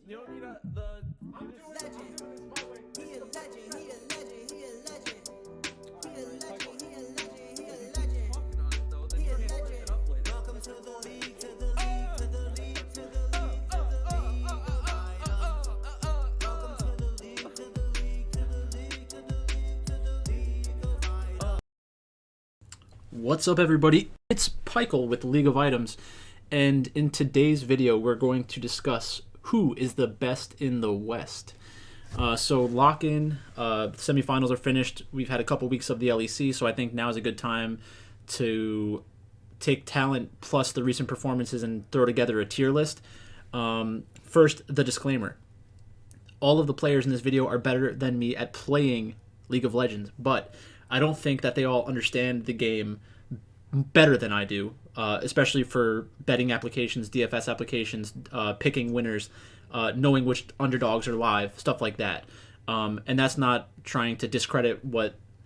You don't need I'm doing this my way. He a legend, he a legend, he a legend. He a legend, he a legend, he a legend. He a legend. Welcome to the league, to the league, to the league, to the league, to the league of items. Welcome to the league, to the league, to the league, to the league, to the league of items. What's up, everybody? It's Pikel with League of Items, and in today's video we're going to discuss who is the best in the West. So lock-in, semifinals are finished. We've had a couple weeks of the LEC, so I think now is a good time to take talent plus the recent performances and throw together a tier list. First, the disclaimer. All of the players in this video are better than me at playing League of Legends, but I don't think that they all understand the game better than I do, especially for betting applications, DFS applications, picking winners, knowing which underdogs are live, stuff like that. And that's not trying to discredit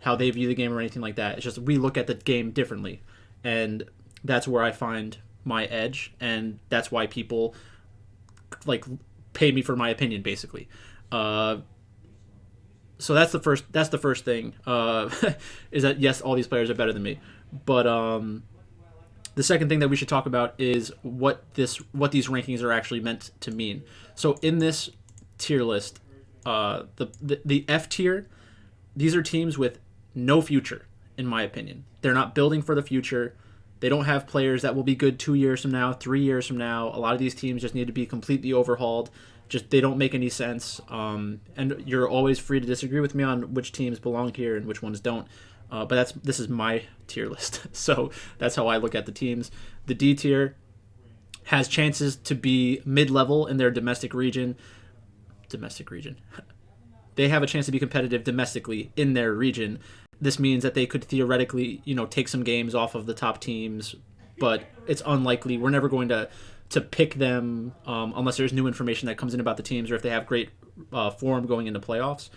how they view the game or anything like that. It's just we look at the game differently, and that's where I find my edge, and that's why people pay me for my opinion, basically. So that's the first thing, is that yes, all these players are better than me. But the second thing that we should talk about is what these rankings are actually meant to mean. So in this tier list, the F tier, these are teams with no future, in my opinion. They're not building for the future. They don't have players that will be good 2 years from now, 3 years from now. A lot of these teams just need to be completely overhauled. They don't make any sense. And you're always free to disagree with me on which teams belong here and which ones don't. But this is my tier list, so that's how I look at the teams. The D tier has chances to be mid-level in their domestic region. They have a chance to be competitive domestically in their region. This means that they could theoretically, take some games off of the top teams, but it's unlikely. We're never going to pick them unless there's new information that comes in about the teams or if they have great form going into playoffs.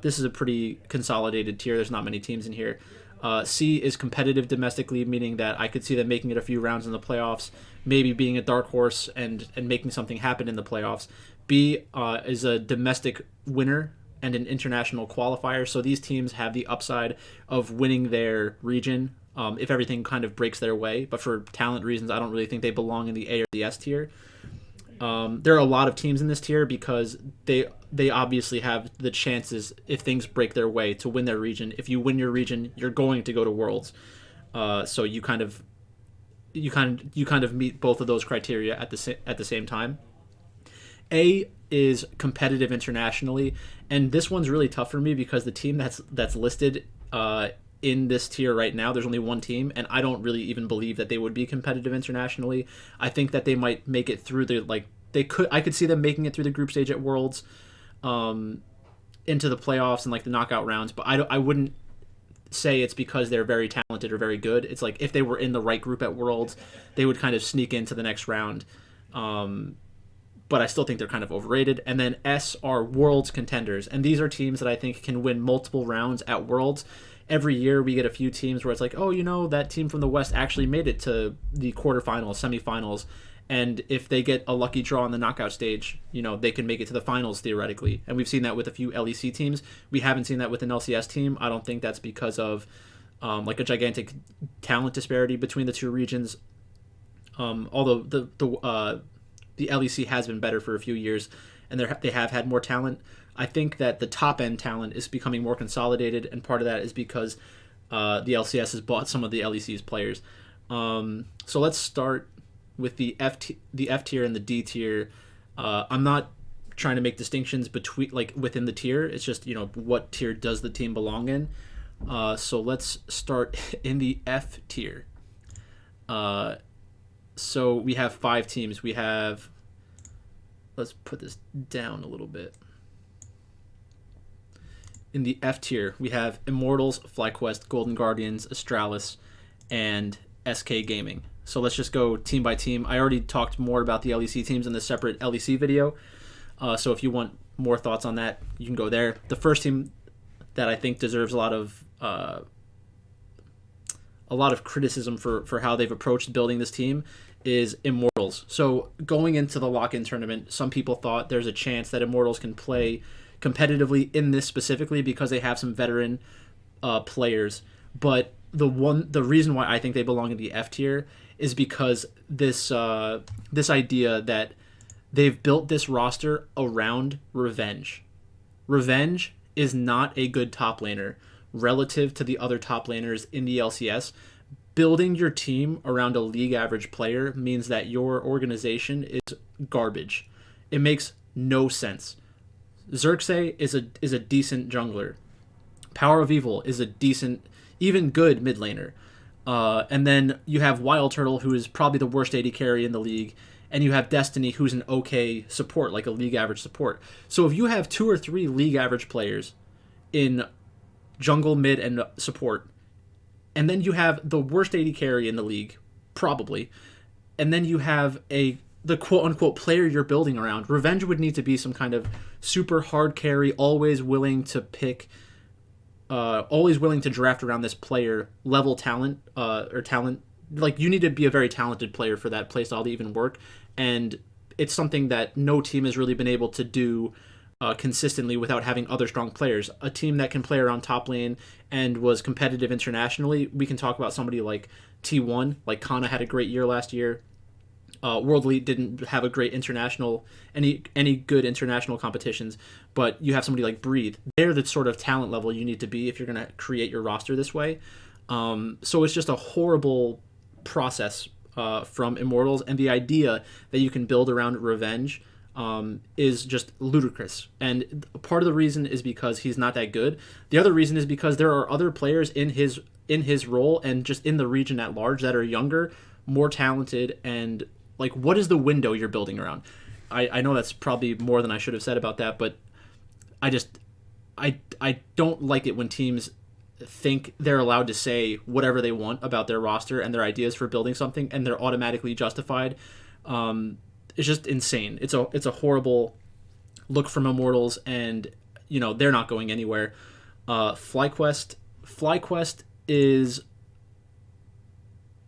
This is a pretty consolidated tier. There's not many teams in here. C is competitive domestically, meaning that I could see them making it a few rounds in the playoffs, maybe being a dark horse and making something happen in the playoffs. B is a domestic winner and an international qualifier. So these teams have the upside of winning their region if everything kind of breaks their way. But for talent reasons, I don't really think they belong in the A or the S tier. There are a lot of teams in this tier because they obviously have the chances, if things break their way, to win their region. If you win your region, you're going to go to Worlds. So you kind of meet both of those criteria at the same time. A is competitive internationally, and this one's really tough for me because the team that's listed in this tier right now, there's only one team, and I don't really even believe that they would be competitive internationally. I think that they might make it through I could see them making it through the group stage at Worlds, into the playoffs and the knockout rounds, but I wouldn't say it's because they're very talented or very good. It's if they were in the right group at Worlds, they would kind of sneak into the next round. But I still think they're kind of overrated. And then S are Worlds contenders, and these are teams that I think can win multiple rounds at Worlds. Every year we get a few teams where it's that team from the West actually made it to the quarterfinals, semifinals, and if they get a lucky draw on the knockout stage, they can make it to the finals theoretically. And we've seen that with a few LEC teams. We haven't seen that with an LCS team. I don't think that's because of a gigantic talent disparity between the two regions. Although the LEC has been better for a few years, and they have had more talent. I think that the top-end talent is becoming more consolidated, and part of that is because the LCS has bought some of the LEC's players. So let's start with the F tier and the D tier. I'm not trying to make distinctions between within the tier. It's just what tier does the team belong in. So let's start in the F tier. So we have 5 teams. Let's put this down a little bit. In the F tier, we have Immortals, FlyQuest, Golden Guardians, Astralis, and SK Gaming. So let's just go team by team. I already talked more about the LEC teams in the separate LEC video. So if you want more thoughts on that, you can go there. The first team that I think deserves a lot of criticism for how they've approached building this team is Immortals. So going into the lock-in tournament, some people thought there's a chance that Immortals can play competitively in this specifically because they have some veteran players. But the reason why I think they belong in the F tier is because this idea that they've built this roster around Revenge. Revenge is not a good top laner relative to the other top laners in the LCS. Building your team around a league average player means that your organization is garbage. It makes no sense. Xerxes is a decent jungler. Power of Evil is a decent, even good mid laner. And then you have Wild Turtle, who is probably the worst AD carry in the league. And you have Destiny, who's an okay support, like a league average support. So if you have 2 or 3 league average players in jungle, mid, and support, and then you have the worst AD carry in the league, probably, and then you have the quote-unquote player you're building around, Revenge would need to be some kind of super hard carry, always willing to draft around this player level talent, or talent. Like, you need to be a very talented player for that playstyle to even work, and it's something that no team has really been able to do consistently without having other strong players. A team that can play around top lane and was competitive internationally, we can talk about somebody like T1, like Kana had a great year last year. World Elite didn't have a great any good international competitions, but you have somebody like Breathe. They're the sort of talent level you need to be if you're going to create your roster this way. So it's just a horrible process from Immortals, and the idea that you can build around Revenge is just ludicrous. And part of the reason is because he's not that good. The other reason is because there are other players in his role and just in the region at large that are younger, more talented, and like, what is the window you're building around? I know that's probably more than I should have said about that, but I don't like it when teams think they're allowed to say whatever they want about their roster and their ideas for building something, and they're automatically justified. It's just insane. It's a horrible look from Immortals, and they're not going anywhere. FlyQuest is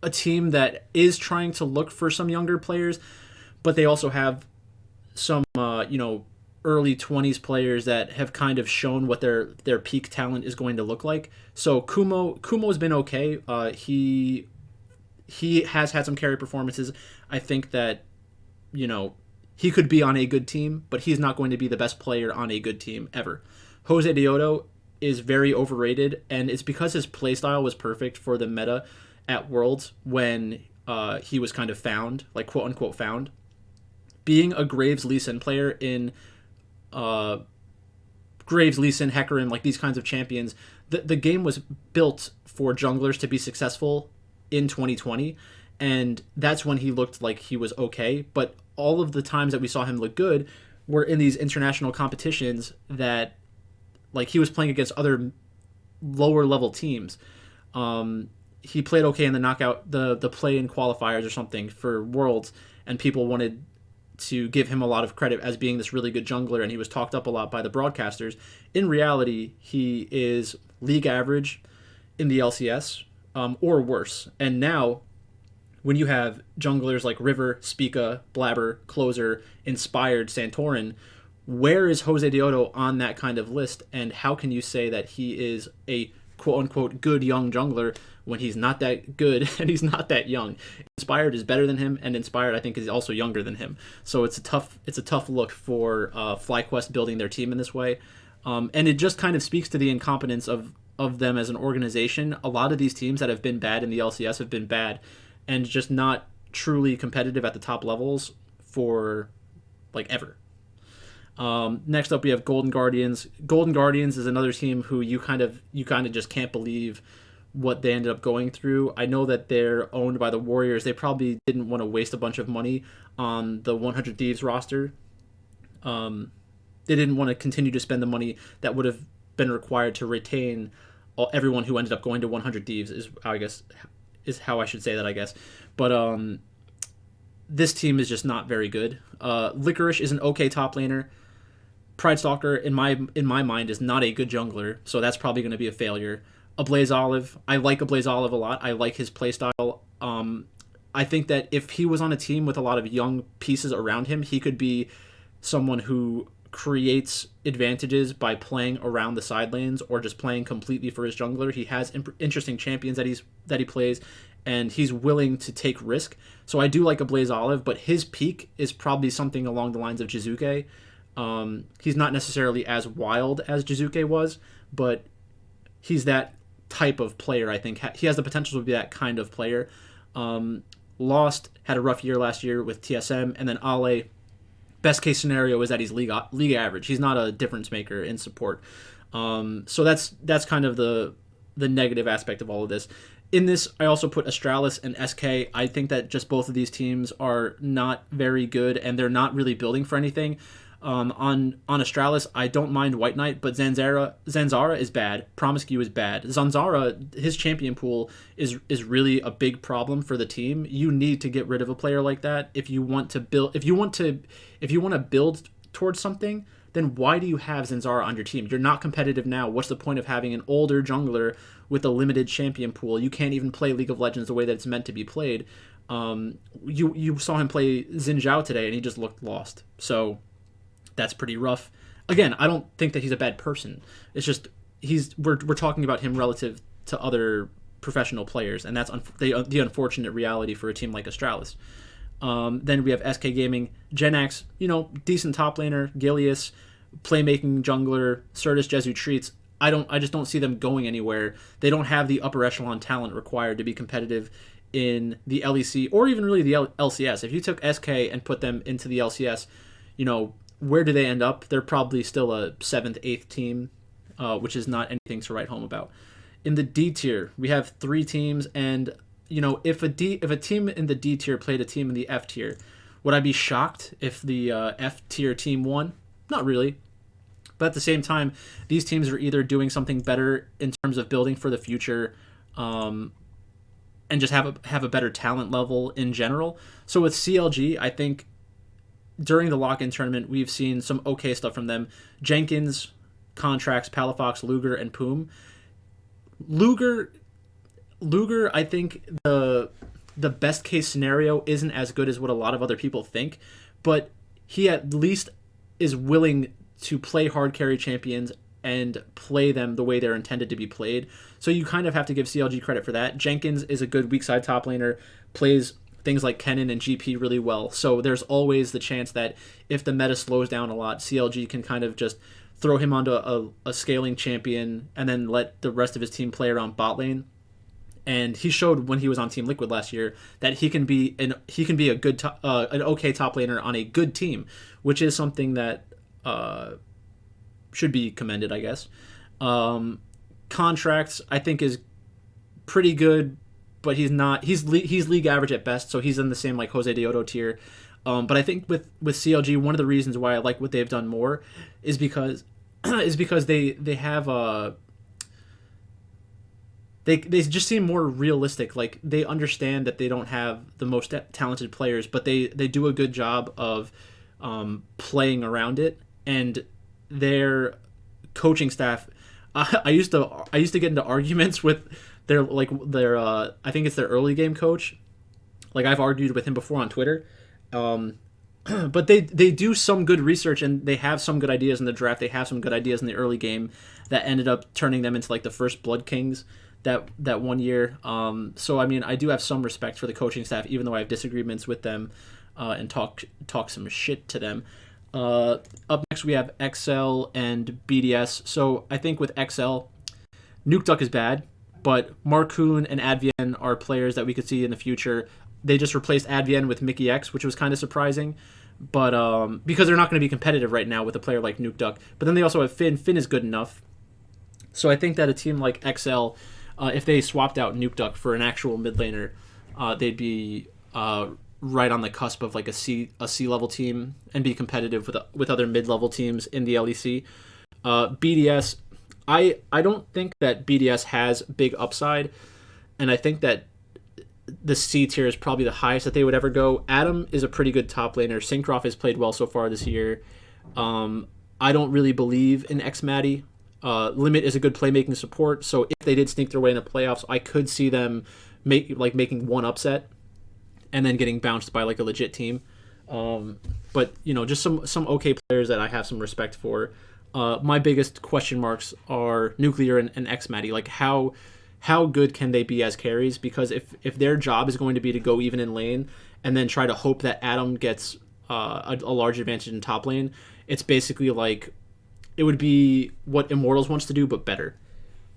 a team that is trying to look for some younger players, but they also have some early 20s players that have kind of shown what their peak talent is going to look like. So Kumo's been okay. He has had some carry performances. I think that he could be on a good team, but he's not going to be the best player on a good team ever. Jose Deodo is very overrated, and it's because his playstyle was perfect for the meta at Worlds when he was kind of found, like quote unquote found. Being a Graves Lee Sin player in Graves, Lee Sin, Hecarim, like these kinds of champions, the game was built for junglers to be successful in 2020, and that's when he looked like he was okay. But all of the times that we saw him look good were in these international competitions that, like, he was playing against other lower level teams. He played okay in the knockout, the play-in qualifiers or something for Worlds, and people wanted to give him a lot of credit as being this really good jungler, and he was talked up a lot by the broadcasters. In reality, he is league average in the LCS, or worse. And now, when you have junglers like River, Spica, Blabber, Closer, Inspired, Santorin, where is Jose Deodo on that kind of list, and how can you say that he is a quote-unquote good young jungler when he's not that good and he's not that young? Inspired is better than him, and Inspired, I think, is also younger than him. So it's a tough look for FlyQuest building their team in this way. And it just kind of speaks to the incompetence of them as an organization. A lot of these teams that have been bad in the LCS have been bad and just not truly competitive at the top levels for, like, ever. Next up, we have Golden Guardians. Golden Guardians is another team who you kind of just can't believe what they ended up going through. I know that they're owned by the Warriors. They probably didn't want to waste a bunch of money on the 100 Thieves roster. They didn't want to continue to spend the money that would have been required to retain everyone who ended up going to 100 Thieves, is how I should say that, I guess. But this team is just not very good. Licorice is an okay top laner. Pridestalker, in my mind, is not a good jungler, so that's probably going to be a failure. Ablaze Olive, I like Ablaze Olive a lot. I like his playstyle. I think that if he was on a team with a lot of young pieces around him, he could be someone who creates advantages by playing around the side lanes or just playing completely for his jungler. He has interesting champions that he plays, and he's willing to take risk. So I do like a Blaze Olive, but his peak is probably something along the lines of Jizuke. He's not necessarily as wild as Jizuke was, but he's that type of player. I think he has the potential to be that kind of player. Lost had a rough year last year with TSM, and then Ale, best case scenario is that he's league average. He's not a difference maker in support. So that's kind of the negative aspect of all of this. In this, I also put Astralis and SK. I think that just both of these teams are not very good, and they're not really building for anything. On Astralis, I don't mind White Knight, but Zanzara is bad. Promiscu is bad. Zanzara, his champion pool is really a big problem for the team. You need to get rid of a player like that if you want to build. If you want to build towards something, then why do you have Zanzara on your team? You're not competitive now. What's the point of having an older jungler with a limited champion pool? You can't even play League of Legends the way that it's meant to be played. You saw him play Xin Zhao today, and he just looked lost. So that's pretty rough. Again, I don't think that he's a bad person. It's just we're talking about him relative to other professional players, and that's the unfortunate reality for a team like Astralis. Then we have SK Gaming, Genax, decent top laner, Gilius, playmaking jungler, Certus, Jesu Treats. I just don't see them going anywhere. They don't have the upper echelon talent required to be competitive in the LEC or even really the LCS. If you took SK and put them into the LCS, where do they end up? They're probably still a 7th, 8th team, which is not anything to write home about. In the D tier, we have 3 teams, and if a team in the D tier played a team in the F tier, would I be shocked if the F tier team won? Not really. But at the same time, these teams are either doing something better in terms of building for the future, and just have a better talent level in general. So with CLG, I think during the lock-in tournament, we've seen some okay stuff from them. Jenkins, Contracts, Palafox, Luger, and Poom. Luger, I think the best case scenario isn't as good as what a lot of other people think, but he at least is willing to play hard carry champions and play them the way they're intended to be played. So you kind of have to give CLG credit for that. Jenkins is a good weak side top laner, plays things like Kennen and GP really well. So there's always the chance that if the meta slows down a lot, CLG can kind of just throw him onto a scaling champion and then let the rest of his team play around bot lane. And he showed when he was on Team Liquid last year that he can be a good an okay top laner on a good team, which is something that should be commended, I guess. Contracts, I think, is pretty good, but he's not. He's league average at best, so he's in the same like Jose Deodo tier. But I think with CLG, one of the reasons why I like what they've done more is because they have they just seem more realistic. Like they understand that they don't have the most talented players, but they do a good job of playing around it, and their coaching staff. I used to get into arguments with their I think it's their early game coach. Like I've argued with him before on Twitter. But they do some good research, and they have some good ideas in the draft. They have some good ideas in the early game that ended up turning them into like the first Blood Kings that one year. So I mean, I do have some respect for the coaching staff, even though I have disagreements with them and talk some shit to them. Up next we have XL and BDS. So I think with XL, Nuke Duck is bad, but Marcoon and Advien are players that we could see in the future. They just replaced Advien with Mickey X, which was kind of surprising, but because they're not going to be competitive right now with a player like Nuke Duck. But then they also have Finn. Finn is good enough. So I think that a team like XL, if they swapped out Nuke Duck for an actual mid laner, they'd be right on the cusp of like a C level team and be competitive with other mid level teams in the LEC. BDS, I don't think that BDS has big upside, and I think that the C tier is probably the highest that they would ever go. Adam is a pretty good top laner. Syncroft has played well so far this year. I don't really believe in X-Matty. Limit is a good playmaking support, so if they did sneak their way into playoffs, I could see them making one upset. and then getting bounced by like a legit team. But just some okay players that I have some respect for. My biggest question marks are Nuclear and X-Matty. Like how good can they be as carries? Because if their job is going to be to go even in lane and then try to hope that Adam gets a large advantage in top lane, it's basically like it would be what Immortals wants to do but better,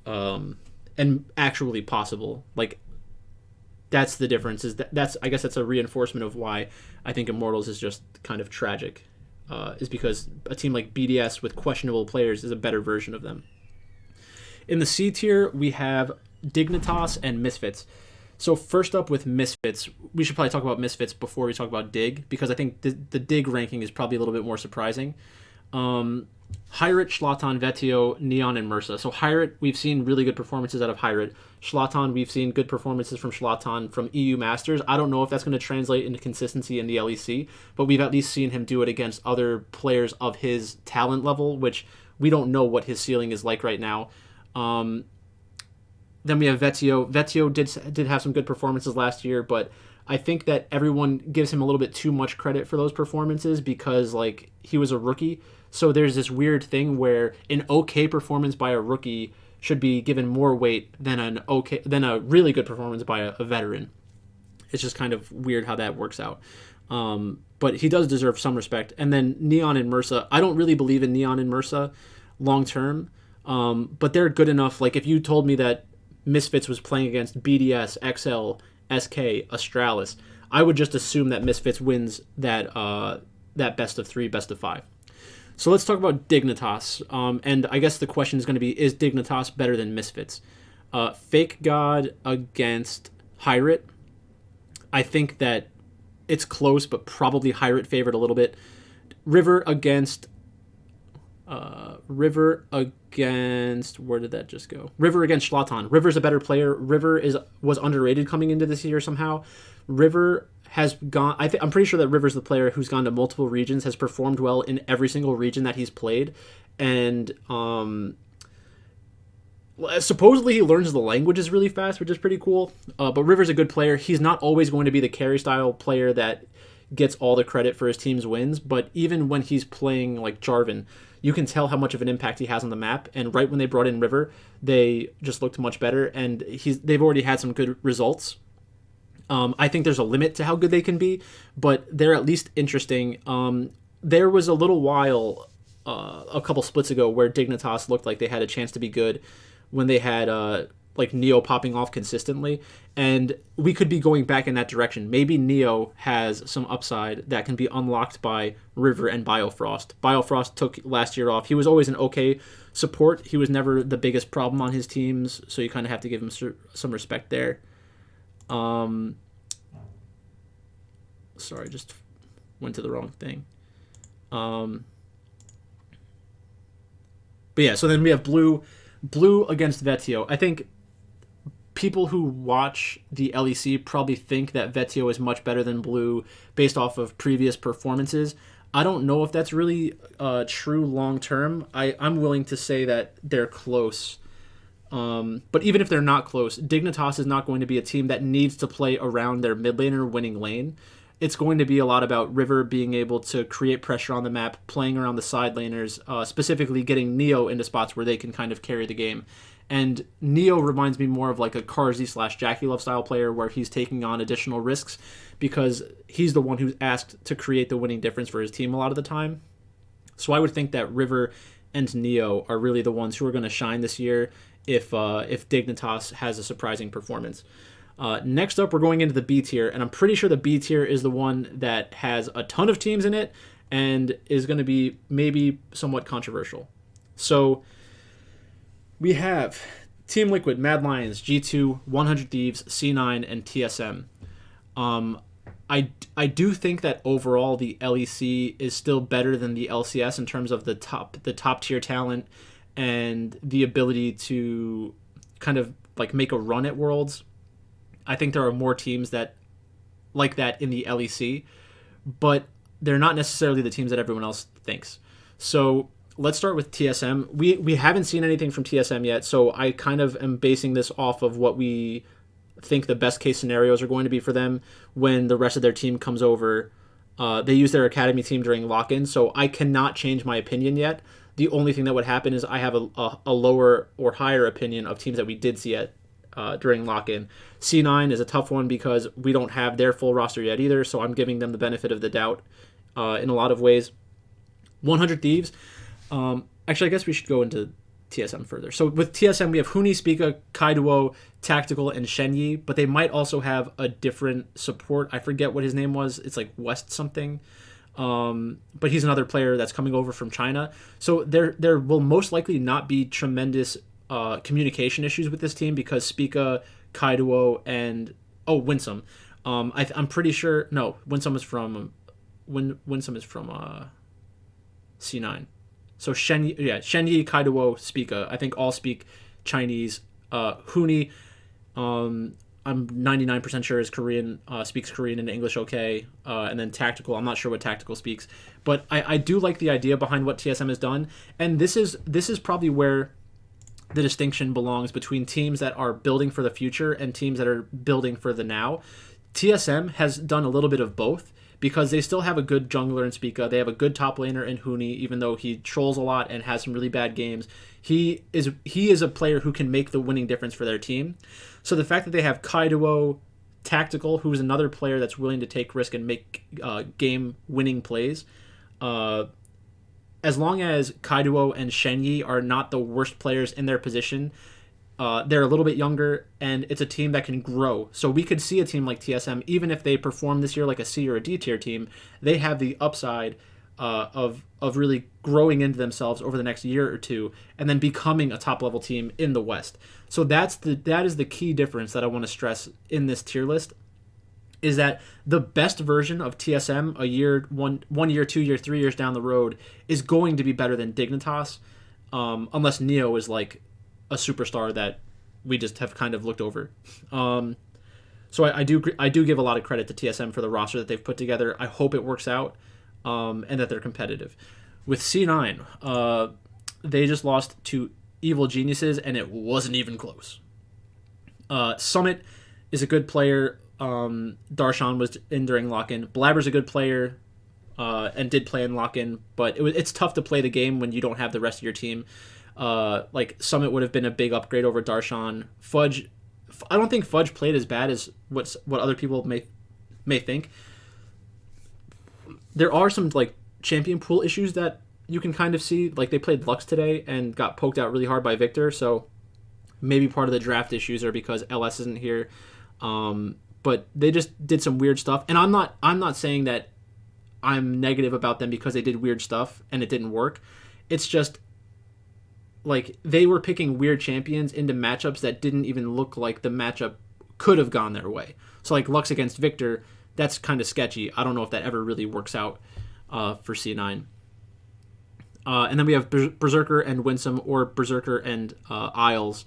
and actually possible. Like that's the difference. I guess that's a reinforcement of why I think Immortals is just kind of tragic. Is because a team like BDS with questionable players is a better version of them. In the C tier, we have Dignitas and Misfits. So first up with Misfits, we should probably talk about Misfits before we talk about Dig, because I think the Dig ranking is probably a little bit more surprising. Hyrit, Schlatan, Vezio, Neon, and Mursa. So Hyrit, we've seen really good performances out of Hyrit. Schlatan, we've seen good performances from Schlatan from EU Masters. I don't know if that's going to translate into consistency in the LEC, but we've at least seen him do it against other players of his talent level, which we don't know what his ceiling is like right now. Then we have Vezio. Vezio did have some good performances last year, but I think that everyone gives him a little bit too much credit for those performances because like he was a rookie. So there's this weird thing where an okay performance by a rookie should be given more weight than a really good performance by a veteran. It's just kind of weird how that works out. But he does deserve some respect. And then Neon and Mursa. I don't really believe in Neon and Mursa long term, but they're good enough. Like if you told me that Misfits was playing against BDS, XL, SK, Astralis, I would just assume that Misfits wins that best of 3, best of 5. So let's talk about Dignitas. And I guess the question is going to be, is Dignitas better than Misfits? Fake God against Hyrit. I think that it's close, but probably Hyrit favored a little bit. River against where did that just go? River against Schlatan. River's a better player. River was underrated coming into this year somehow. River has gone. I'm pretty sure that River's the player who's gone to multiple regions, has performed well in every single region that he's played, and supposedly he learns the languages really fast, which is pretty cool. But River's a good player. He's not always going to be the carry style player that gets all the credit for his team's wins, but even when he's playing like Jarvan, you can tell how much of an impact he has on the map. And right when they brought in River, they just looked much better, and they've already had some good results. I think there's a limit to how good they can be, but they're at least interesting. There was a little while, a couple splits ago, where Dignitas looked like they had a chance to be good when they had like Neo popping off consistently, and we could be going back in that direction. Maybe Neo has some upside that can be unlocked by River and Biofrost. Biofrost took last year off. He was always an okay support. He was never the biggest problem on his teams, so you kind of have to give him some respect there. Sorry, just went to the wrong thing. But yeah, so then we have Blue against Vezio. I think people who watch the LEC probably think that Vezio is much better than Blue based off of previous performances. I don't know if that's really true long term. I'm willing to say that they're close. But even if they're not close, Dignitas is not going to be a team that needs to play around their mid laner winning lane. It's going to be a lot about River being able to create pressure on the map, playing around the side laners, specifically getting Neo into spots where they can kind of carry the game. And Neo reminds me more of like a Carzy/JackeyLove style player where he's taking on additional risks because he's the one who's asked to create the winning difference for his team a lot of the time. So I would think that River and Neo are really the ones who are going to shine this year if Dignitas has a surprising performance. Next up, we're going into the B tier, and I'm pretty sure the B tier is the one that has a ton of teams in it and is going to be maybe somewhat controversial. So we have Team Liquid, Mad Lions, G2, 100 Thieves, C9, and TSM. I do think that overall the LEC is still better than the LCS in terms of the top tier talent and the ability to kind of like make a run at Worlds. I think there are more teams that like that in the LEC, but they're not necessarily the teams that everyone else thinks. So let's start with TSM. We haven't seen anything from TSM yet, so I kind of am basing this off of what we think the best case scenarios are going to be for them when the rest of their team comes over. They use their academy team during lock-in, so I cannot change my opinion yet. The only thing that would happen is I have a lower or higher opinion of teams that we did see at during lock-in. C9 is a tough one because we don't have their full roster yet either, so I'm giving them the benefit of the doubt in a lot of ways. 100 Thieves. Actually, I guess we should go into TSM further. So with TSM, we have Huni, Spica, Kaiduo, Tactical, and Shenyi, but they might also have a different support. I forget what his name was. It's like West something. But he's another player that's coming over from China. So there will most likely not be tremendous communication issues with this team because Spica, Kaiduo, and Winsome. I'm pretty sure. No, Winsome is from C9. So Shenyi, Kaiduo, Spica. I think all speak Chinese. Huni, I'm 99% sure is Korean, speaks Korean and English okay. And then Tactical, I'm not sure what Tactical speaks. But I do like the idea behind what TSM has done. And this is probably where the distinction belongs between teams that are building for the future and teams that are building for the now. TSM has done a little bit of both, because they still have a good jungler in Spica. They have a good top laner in Huni, even though he trolls a lot and has some really bad games. He is a player who can make the winning difference for their team. So the fact that they have Kaiduo, Tactical, who is another player that's willing to take risk and make game-winning plays, as long as Kaiduo and Shenyi are not the worst players in their position, they're a little bit younger, and it's a team that can grow. So we could see a team like TSM, even if they perform this year like a C or a D tier team, they have the upside of really growing into themselves over the next year or two, and then becoming a top level team in the West. So that is the key difference that I want to stress in this tier list, is that the best version of TSM a year, 1 year, 2 year, 3 years down the road is going to be better than Dignitas, unless Neo is like a superstar that we just have kind of looked over. So I do give a lot of credit to TSM for the roster that they've put together. I hope it works out, and that they're competitive. With C9, they just lost to Evil Geniuses, and it wasn't even close. Summit is a good player. Darshan was in during lock-in. Blabber's a good player, and did play in lock-in, but it's tough to play the game when you don't have the rest of your team. Like Summit would have been a big upgrade over Darshan. Fudge, I don't think Fudge played as bad as what other people may think. There are some like champion pool issues that you can kind of see. Like they played Lux today and got poked out really hard by Victor, so maybe part of the draft issues are because LS isn't here. But they just did some weird stuff, and I'm not saying that I'm negative about them because they did weird stuff and it didn't work. It's just like they were picking weird champions into matchups that didn't even look like the matchup could have gone their way. So like Lux against Victor, that's kind of sketchy. I don't know if that ever really works out for C9. And then we have Berserker and Winsome, or Berserker and Isles.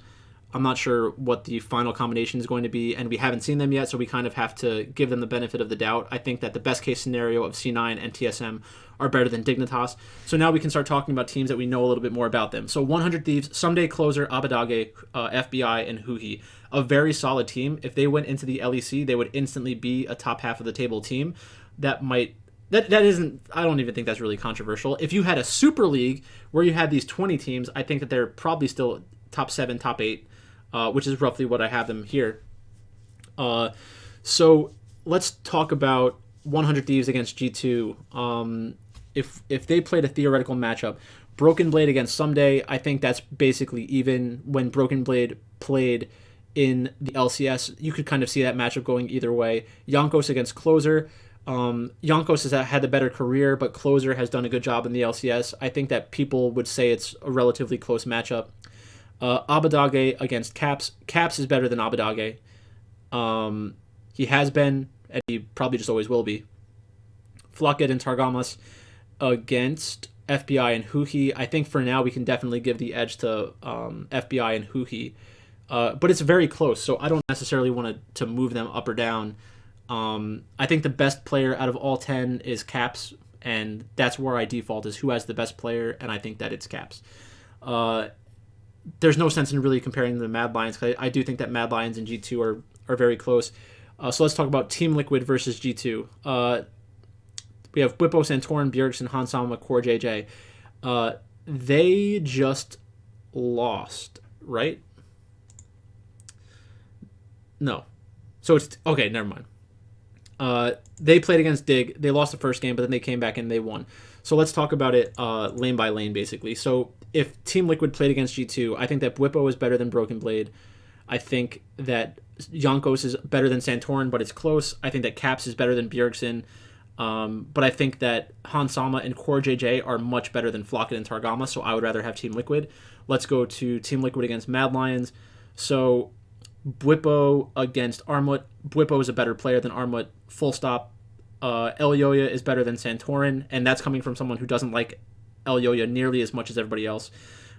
I'm not sure what the final combination is going to be, and we haven't seen them yet, so we kind of have to give them the benefit of the doubt. I think that the best case scenario of C9 and TSM are better than Dignitas. So now we can start talking about teams that we know a little bit more about them. So 100 Thieves, Someday Closer, Abadage, FBI, and Huhi. A very solid team. If they went into the LEC, they would instantly be a top half of the table team. That isn't, I don't even think that's really controversial. If you had a Super League where you had these 20 teams, I think that they're probably still top 7, top 8, which is roughly what I have them here. So let's talk about 100 Thieves against G2. If they played a theoretical matchup, Broken Blade against Someday, I think that's basically even. When Broken Blade played in the LCS, you could kind of see that matchup going either way. Yonkos against Closer. Yonkos has had the better career, but Closer has done a good job in the LCS. I think that people would say it's a relatively close matchup. Abadage against Caps. Caps is better than Abadage. He has been, and he probably just always will be. Flocket and Targamas against FBI and Huhi. I think for now we can definitely give the edge to FBI and Huhi. But it's very close, so I don't necessarily want to move them up or down. I think the best player out of all 10 is Caps, and that's where I default, is who has the best player, and I think that it's Caps. There's no sense in really comparing the Mad Lions, because I do think that Mad Lions and G2 are very close. So let's talk about Team Liquid versus G2. We have Bwipo, Santorin, Bjergsen, Hansama, Core JJ. They just lost, right? No. So it's okay, never mind. They played against Dig. They lost the first game, but then they came back and they won. So let's talk about it lane by lane, basically. So if Team Liquid played against G2, I think that Bwipo is better than Broken Blade. I think that Yonkos is better than Santorin, but it's close. I think that Caps is better than Bjergsen. But I think that Hansama and Core JJ are much better than Flocket and Targama, so I would rather have Team Liquid. Let's go to Team Liquid against Mad Lions. So Bwipo against Armut. Bwipo is a better player than Armut, full stop. Elyoya is better than Santorin, and that's coming from someone who doesn't like Elyoya nearly as much as everybody else.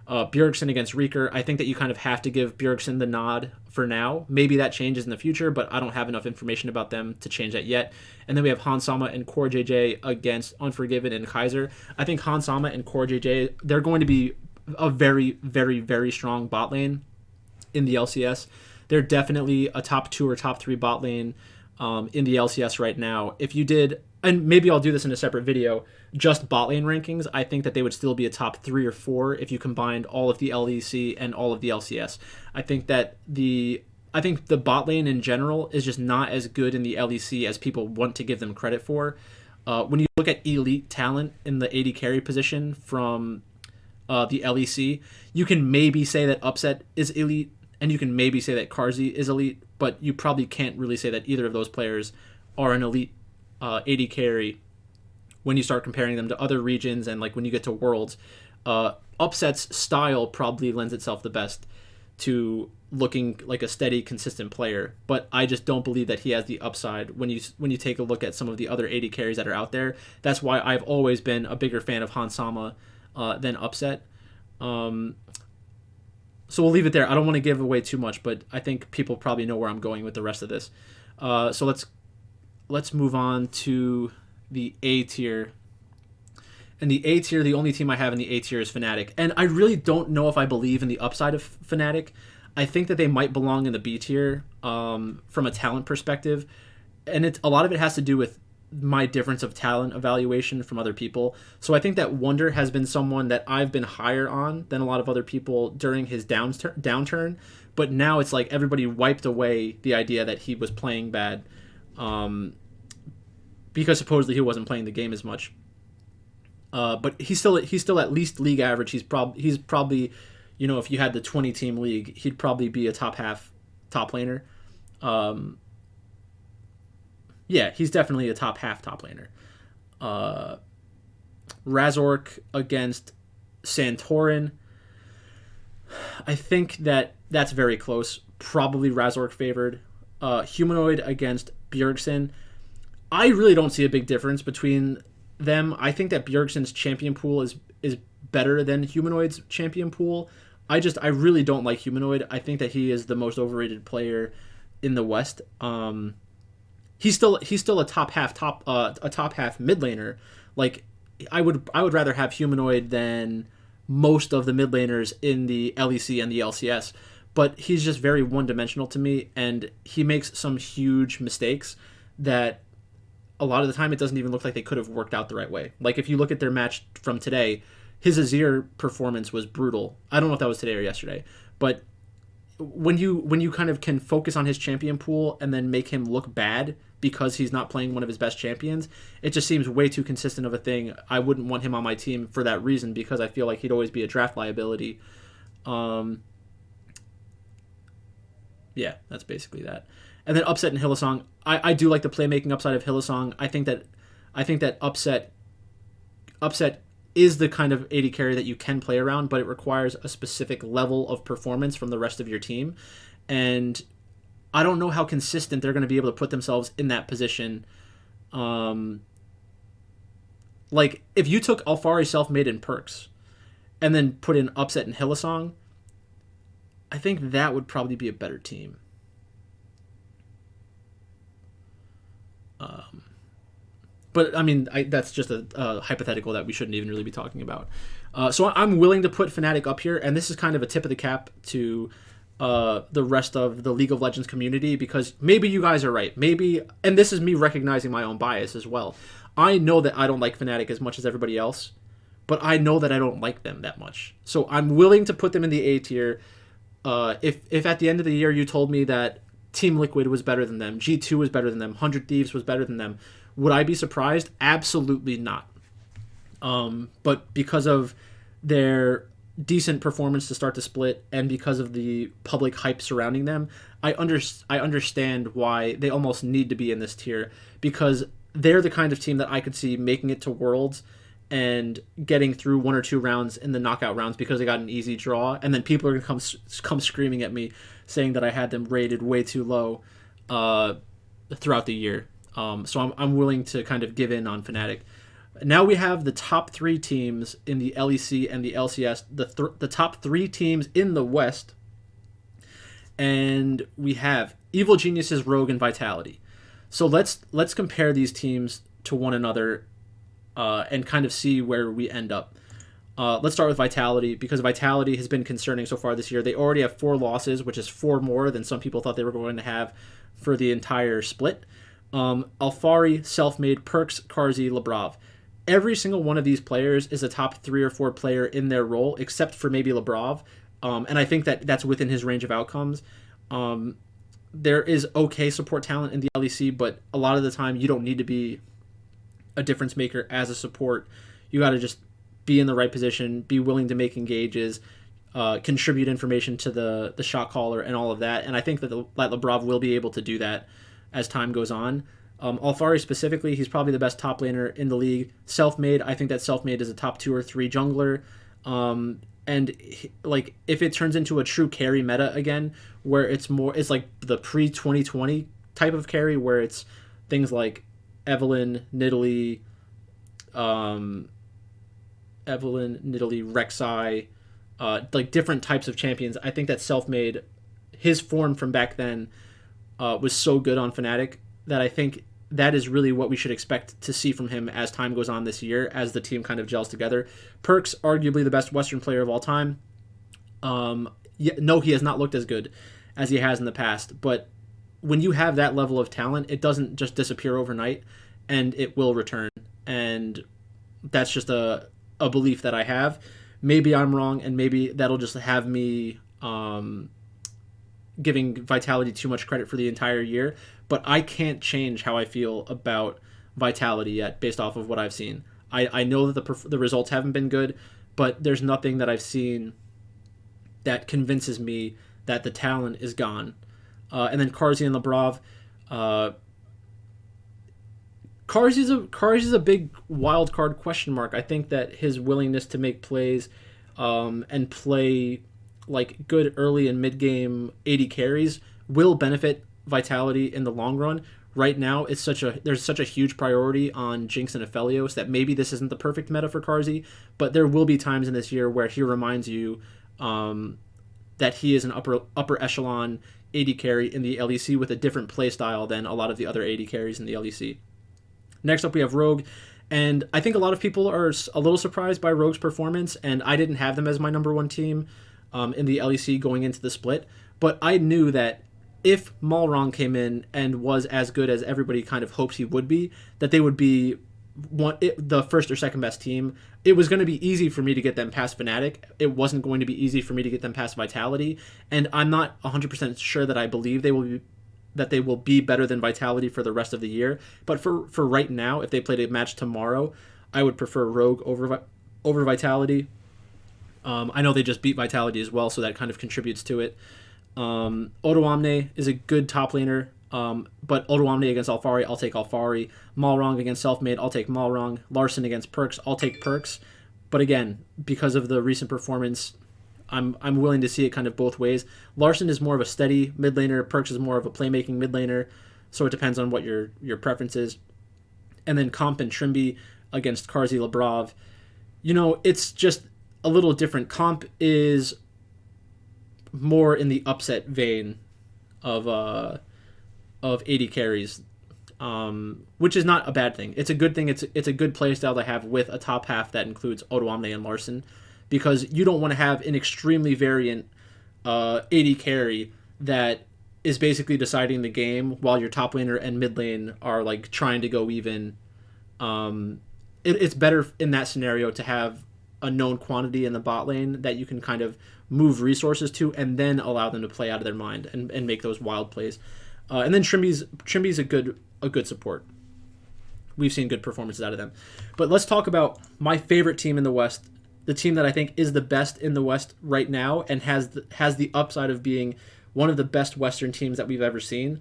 Bjergsen against Reeker. I think that you kind of have to give Bjergsen the nod for now. Maybe that changes in the future, but I don't have enough information about them to change that yet. And then we have Hansama and Core JJ against Unforgiven and Kaiser. I think Hansama and Core JJ, they're going to be a very, very, very strong bot lane in the LCS. They're definitely a top 2 or top 3 bot lane in the LCS right now. If you did, and maybe I'll do this in a separate video, just bot lane rankings, I think that they would still be a top 3 or 4 if you combined all of the LEC and all of the LCS. I think the bot lane in general is just not as good in the LEC as people want to give them credit for. When you look at elite talent in the AD carry position from the LEC, you can maybe say that Upset is elite, and you can maybe say that Karzi is elite, but you probably can't really say that either of those players are an elite AD carry when you start comparing them to other regions and like when you get to Worlds. Upset's style probably lends itself the best to looking like a steady, consistent player, but I just don't believe that he has the upside when you take a look at some of the other AD carries that are out there. That's why I've always been a bigger fan of Hansama than Upset. So we'll leave it there. I don't want to give away too much, but I think people probably know where I'm going with the rest of this. So let's move on to the A tier. And the A tier, the only team I have in the A tier is Fnatic. And I really don't know if I believe in the upside of Fnatic. I think that they might belong in the B tier from a talent perspective. And a lot of it has to do with my difference of talent evaluation from other people. So I think that Wonder has been someone that I've been higher on than a lot of other people during his downturn. But now it's like everybody wiped away the idea that he was playing bad because supposedly he wasn't playing the game as much. But he's still at least league average. He's probably, you know, if you had the 20-team league, he'd probably be a top laner. Yeah, he's definitely a top laner. Razork against Santorin. I think that's very close. Probably Razork favored. Humanoid against Bjergsen. I really don't see a big difference between them. I think that Bjergsen's champion pool is better than Humanoid's champion pool. I really don't like Humanoid. I think that he is the most overrated player in the West. He's still a top half mid laner. Like I would rather have Humanoid than most of the mid laners in the LEC and the LCS. But he's just very one-dimensional to me, and he makes some huge mistakes that a lot of the time it doesn't even look like they could have worked out the right way. Like if you look at their match from today, his Azir performance was brutal. I don't know if that was today or yesterday, but when you kind of can focus on his champion pool and then make him look bad because he's not playing one of his best champions, it just seems way too consistent of a thing. I wouldn't want him on my team for that reason, because I feel like he'd always be a draft liability. Yeah, that's basically that. And then Upset and Hillsong. I do like the playmaking upside of Hillsong. I think that Upset is the kind of AD carry that you can play around, but it requires a specific level of performance from the rest of your team. And I don't know how consistent they're going to be able to put themselves in that position. Like, if you took Alfari Self-Made and Perks and then put in Upset and Hillsong, I think that would probably be a better team. But I mean, that's just a hypothetical that we shouldn't even really be talking about. So I'm willing to put Fnatic up here, and this is kind of a tip of the cap to the rest of the League of Legends community, because maybe you guys are right. Maybe, and this is me recognizing my own bias as well. I know that I don't like Fnatic as much as everybody else, but I know that I don't like them that much. So I'm willing to put them in the A tier. If at the end of the year you told me that Team Liquid was better than them, G2 was better than them, 100 Thieves was better than them, would I be surprised? Absolutely not. But because of their decent performance to start the split, and because of the public hype surrounding them, I understand why they almost need to be in this tier, because they're the kind of team that I could see making it to Worlds and getting through 1 or 2 rounds in the knockout rounds because they got an easy draw, and then people are going to come screaming at me saying that I had them rated way too low throughout the year. So I'm willing to kind of give in on Fnatic. Now we have the top 3 teams in the LEC and the LCS, the top 3 teams in the West, and we have Evil Geniuses, Rogue, and Vitality. So let's compare these teams to one another and kind of see where we end up. Let's start with Vitality, because Vitality has been concerning so far this year. They already have 4 losses, which is 4 more than some people thought they were going to have for the entire split. Alfari, Selfmade, Perks, Karzi, Labrov. Every single one of these players is a top 3 or 4 player in their role, except for maybe Labrov. And I think that that's within his range of outcomes. There is okay support talent in the LEC, but a lot of the time you don't need to be a difference maker as a support. You got to just be in the right position, be willing to make engages, contribute information to the shot caller and all of that. And I think that Labrov will be able to do that as time goes on. Alfari specifically, he's probably the best top laner in the league. Selfmade, I think that Selfmade is a top 2 or 3 jungler. Like, if it turns into a true carry meta again, where it's like the pre-2020 type of carry, where it's things like Evelyn, Nidalee, Rek'Sai, like different types of champions. I think that Selfmade, his form from back then was so good on Fnatic that I think that is really what we should expect to see from him as time goes on this year, as the team kind of gels together. Perks, arguably the best Western player of all time. No, he has not looked as good as he has in the past, but when you have that level of talent, it doesn't just disappear overnight, and it will return. And that's just a belief that I have. Maybe I'm wrong, and maybe that'll just have me giving Vitality too much credit for the entire year, but I can't change how I feel about Vitality yet based off of what I've seen. I know that the results haven't been good, but there's nothing that I've seen that convinces me that the talent is gone. And then Karzi and Labrov. Karzi's a big wild card question mark. I think that his willingness to make plays and play like good early and mid game AD carries will benefit Vitality in the long run. Right now, there's such a huge priority on Jinx and Aphelios that maybe this isn't the perfect meta for Karzi, but there will be times in this year where he reminds you that he is an upper echelon AD carry in the LEC with a different play style than a lot of the other AD carries in the LEC. Next up, we have Rogue, and I think a lot of people are a little surprised by Rogue's performance, and I didn't have them as my number 1 team in the LEC going into the split, but I knew that if Malrong came in and was as good as everybody kind of hopes he would be, that they would be the first or second best team. It was going to be easy for me to get them past Fnatic. It wasn't going to be easy for me to get them past Vitality, and I'm not 100% sure that I believe they will be better than Vitality for the rest of the year. But for right now, if they played a match tomorrow, I would prefer Rogue over Vitality. I know they just beat Vitality as well, so that kind of contributes to it. Odoamne is a good top laner, but Odoamne against Alfari, I'll take Alfari. Malrong against Selfmade, I'll take Malrong. Larson against Perks, I'll take Perks. But again, because of the recent performance, I'm willing to see it kind of both ways. Larson is more of a steady mid laner, Perks is more of a playmaking mid laner, so it depends on what your preference is. And then Comp and Trimby against Karzi Labrov. It's just a little different. Comp is more in the upset vein of AD carries, which is not a bad thing. It's a good thing. It's a good play style to have with a top half that includes Odoamne and Larson, because you don't want to have an extremely variant AD carry that is basically deciding the game while your top laner and mid lane are like trying to go even. It's better in that scenario to have a known quantity in the bot lane that you can kind of move resources to and then allow them to play out of their mind and make those wild plays. And then Trimby's a good support. We've seen good performances out of them. But let's talk about my favorite team in the West, the team that I think is the best in the West right now and has the upside of being one of the best Western teams that we've ever seen,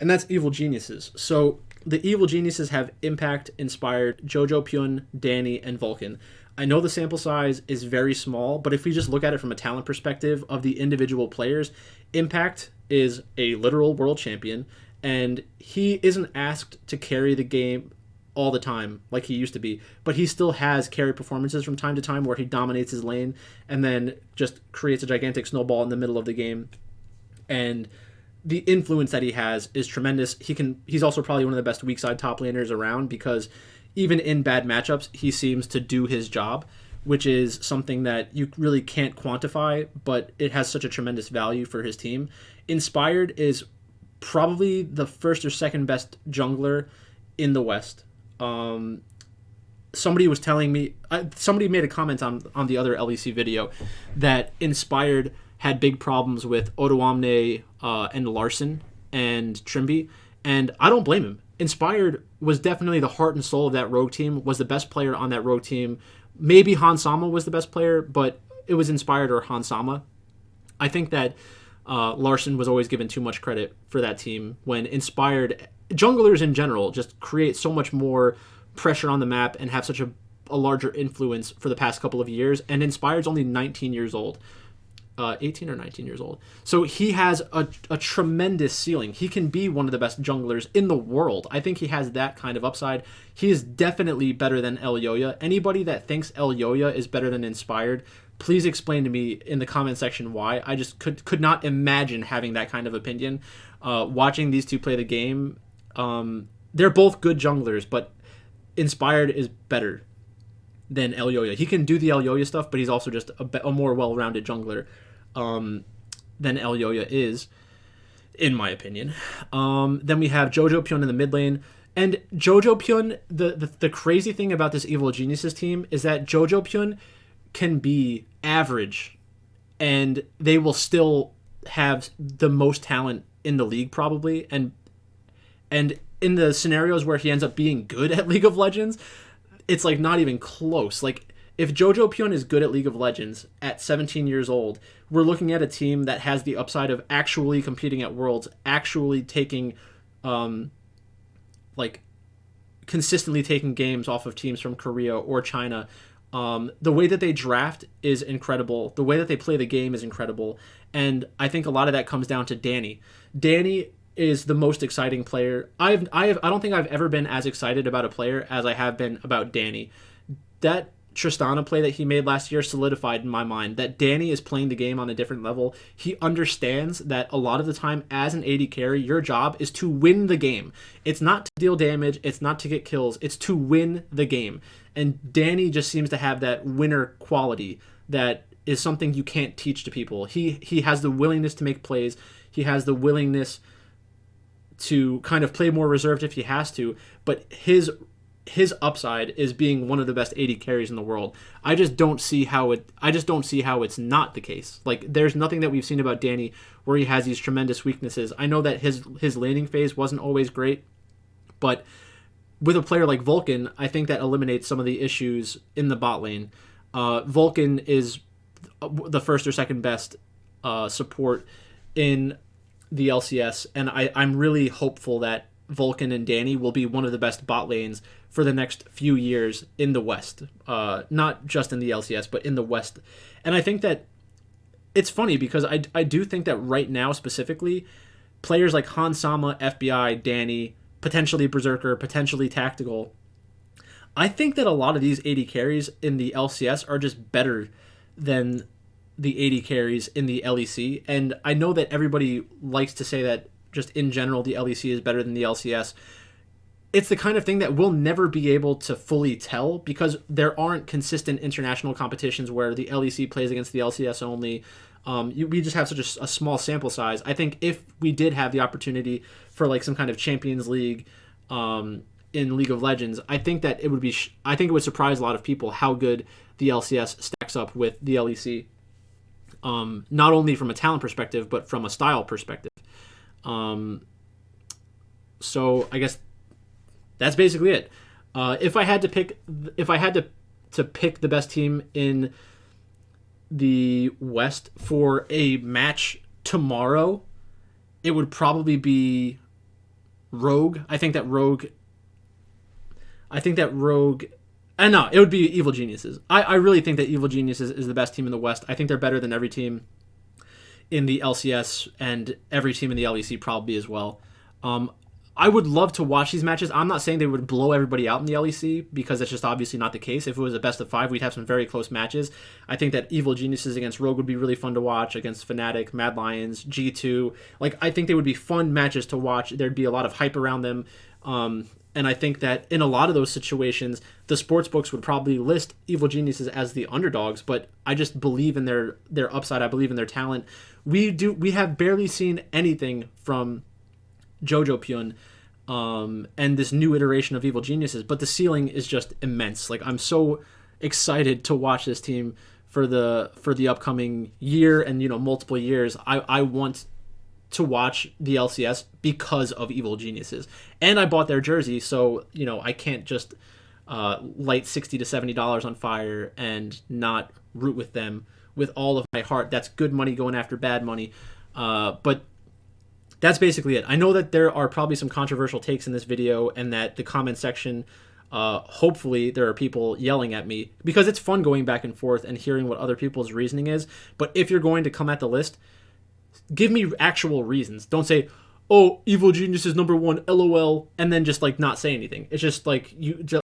and that's Evil Geniuses. So the Evil Geniuses have Impact, Inspired, Jojo Pyun, Danny, and Vulcan. I know the sample size is very small, but if we just look at it from a talent perspective of the individual players, Impact is a literal world champion, and he isn't asked to carry the game all the time like he used to be, but he still has carry performances from time to time where he dominates his lane and then just creates a gigantic snowball in the middle of the game. And the influence that he has is tremendous. He's also probably one of the best weak side top laners around because even in bad matchups, he seems to do his job, which is something that you really can't quantify, but it has such a tremendous value for his team. Inspired is probably the first or second best jungler in the West. Somebody was telling me, somebody made a comment on the other LEC video that Inspired had big problems with Odoamne and Larson and Trimby, and I don't blame him. Inspired was definitely the heart and soul of that rogue team, was the best player on that rogue team. Maybe Han Sama was the best player, but it was Inspired or Han Sama. I think that Larson was always given too much credit for that team when Inspired junglers in general just create so much more pressure on the map and have such a larger influence for the past couple of years, and Inspired's only 19 years old. 18 or 19 years old. So he has a tremendous ceiling. He can be one of the best junglers in the world. I think he has that kind of upside. He is definitely better than El Yoya. Anybody that thinks El Yoya is better than Inspired, please explain to me in the comment section why. I just could not imagine having that kind of opinion. Watching these two play the game, they're both good junglers, but Inspired is better than El Yoya. He can do the El Yoya stuff, but he's also just a more well-rounded jungler than El Yoya is, in my opinion. Then we have Jojo Pyun in the mid lane. And Jojo Pyun, the crazy thing about this Evil Geniuses team is that Jojo Pyun can be average, and they will still have the most talent in the league probably. And in the scenarios where he ends up being good at League of Legends, it's like not even close. Like if Jojo Pyun is good at League of Legends at 17 years old, we're looking at a team that has the upside of actually competing at Worlds, actually taking, consistently taking games off of teams from Korea or China. The way that they draft is incredible. The way that they play the game is incredible. And I think a lot of that comes down to Danny. Danny is the most exciting player. I don't think I've ever been as excited about a player as I have been about Danny. That Tristana play that he made last year solidified in my mind that Danny is playing the game on a different level. He understands that a lot of the time as an AD carry, your job is to win the game. It's not to deal damage, it's not to get kills, it's to win the game. And Danny just seems to have that winner quality that is something you can't teach to people. He has the willingness to make plays. He has the willingness to kind of play more reserved if he has to, but his upside is being one of the best AD carries in the world. I just don't see how it's not the case. Like there's nothing that we've seen about Danny where he has these tremendous weaknesses. I know that his laning phase wasn't always great, but with a player like Vulcan, I think that eliminates some of the issues in the bot lane. Vulcan is the first or second best support in the LCS, and I'm really hopeful that Vulcan and Danny will be one of the best bot lanes for the next few years in the West. Not just in the LCS, but in the West. And I think that it's funny because I do think that right now specifically, players like Han Sama, FBI, Danny, potentially Berserker, potentially Tactical, I think that a lot of these AD carries in the LCS are just better than the AD carries in the LEC. And I know that everybody likes to say that just in general the LEC is better than the LCS. It's the kind of thing that we'll never be able to fully tell because there aren't consistent international competitions where the LEC plays against the LCS only. We just have such a small sample size. I think if we did have the opportunity for like some kind of Champions League in League of Legends, I think that it would be. I think it would surprise a lot of people how good the LCS stacks up with the LEC. Not only from a talent perspective, but from a style perspective. So I guess that's basically it. If I had to pick the best team in the West for a match tomorrow, it would probably be Rogue. I think that Rogue. And no, it would be Evil Geniuses. I really think that Evil Geniuses is the best team in the West. I think they're better than every team in the LCS and every team in the LEC probably as well. I would love to watch these matches. I'm not saying they would blow everybody out in the LEC because that's just obviously not the case. If it was a best of 5, we'd have some very close matches. I think that Evil Geniuses against Rogue would be really fun to watch, against Fnatic, Mad Lions, G2. Like, I think they would be fun matches to watch. There'd be a lot of hype around them. And I think that in a lot of those situations, the sports books would probably list Evil Geniuses as the underdogs, but I just believe in their upside. I believe in their talent. We have barely seen anything from Jojo Pyun and this new iteration of Evil Geniuses, but the ceiling is just immense. Like, I'm so excited to watch this team for the upcoming year and multiple years. I want to watch the LCS because of Evil Geniuses, and I bought their jersey, so I can't just light $60 to $70 on fire and not root with them with all of my heart. That's good money going after bad money, but that's basically it. I know that there are probably some controversial takes in this video, and that the comment section, hopefully there are people yelling at me, because it's fun going back and forth and hearing what other people's reasoning is. But if you're going to come at the list, give me actual reasons. Don't say, "Oh, Evil Genius is number 1, LOL," and then just like not say anything. It's just like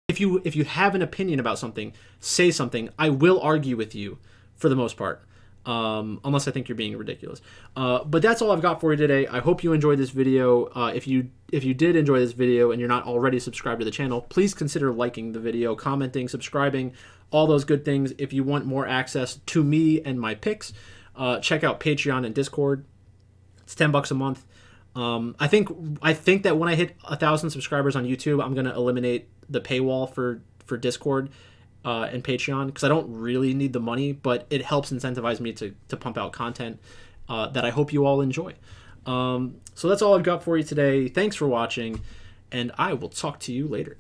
if you have an opinion about something, say something. I will argue with you for the most part. Unless I think you're being ridiculous. But that's all I've got for you today. I hope you enjoyed this video. If you did enjoy this video and you're not already subscribed to the channel, please consider liking the video, commenting, subscribing, all those good things. If you want more access to me and my picks, check out Patreon and Discord. It's $10 a month. I think that when I hit 1,000 subscribers on YouTube, I'm gonna eliminate the paywall for Discord and Patreon, because I don't really need the money, but it helps incentivize me to pump out content that I hope you all enjoy. So that's all I've got for you today. Thanks for watching, and I will talk to you later.